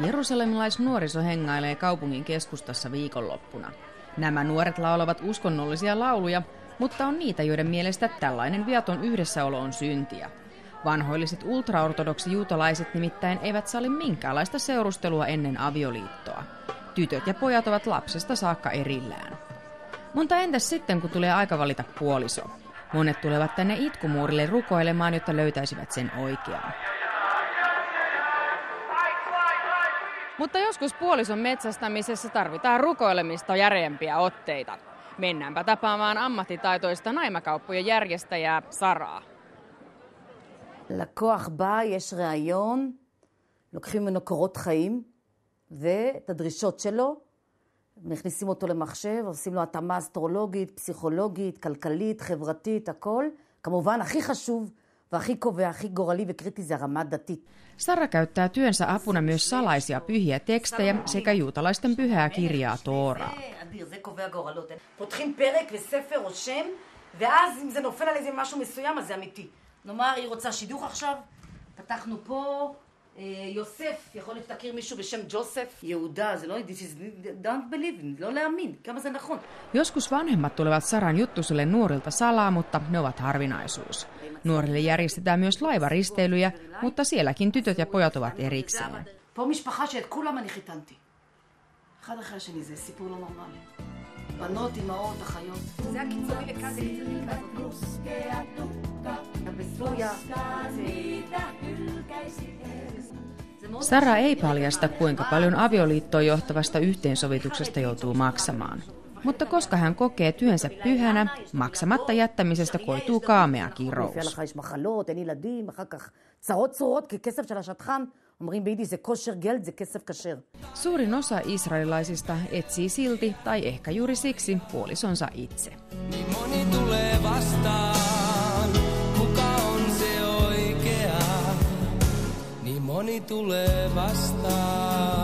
Jerusalemilaisnuoriso hengailee kaupungin keskustassa viikonloppuna. Nämä nuoret laulavat uskonnollisia lauluja, mutta on niitä, joiden mielestä tällainen viaton yhdessäolo on syntiä. Vanhoilliset ultraortodoksi juutalaiset nimittäin eivät salli minkäänlaista seurustelua ennen avioliittoa. Tytöt ja pojat ovat lapsesta saakka erillään. Mutta entäs sitten, kun tulee aika valita puoliso? Monet tulevat tänne itkumuurille rukoilemaan, jotta löytäisivät sen oikean. Mutta joskus puolison metsästämisessä tarvitaan rukoilemista järeämpiä otteita. Mennäänpä tapaamaan ammattitaitoista naimakauppojen järjestäjää Saraa. לקוח בא, יש ראיון, לוקחים ממנו קורות חיים ואת הדרישות שלו, מכניסים אותו למחשב, עושים לו התאמה אסטרולוגית, פסיכולוגית, כלכלית, חברתית, הכל. כמובן, הכי חשוב והכי קובע, הכי גורלי וקריטי זה הרמה דתית. Sara käyttää työnsä apuna myös salaisia pyhiä tekstejä sekä juutalaisten pyhää kirjaa Tooraa. זה קובע גורלות. פותחים פרק וספר או שם, ואז אם זה נופל על איזה משהו מסוים, אז זה אמיתי. נאמר, היא רוצה שידוך עכשיו, פתחנו פה, יוסף, יכול להיות שתכיר מישהו בשם ג'וסף, יהודה, זה לא, don't believe, לא להאמין, כמה זה נכון. Joskus vanhemmat tulevat Saran juttusille nuorilta salaa, mutta ne ovat harvinaisuus. Nuorille järjestetään myös laivaristeilyjä, mutta sielläkin tytöt ja pojat ovat erikseen. פה משפחה שאת כולם אני חיתנתי. אחד אחרי השני, זה סיפור לא נורמלי. בנות, אמהות, אחיות. זה הקיצוני וכאן זה קיצוני. Sara ei paljasta, kuinka paljon avioliittoon johtavasta yhteensovituksesta joutuu maksamaan. Mutta koska hän kokee työnsä pyhänä, maksamatta jättämisestä koituu kaamea kirous. Suurin osa israelilaisista etsii silti, tai ehkä juuri siksi, puolisonsa itse. Niin moni tulee vastaan, kuka on se oikea? Niin moni tulee vastaan.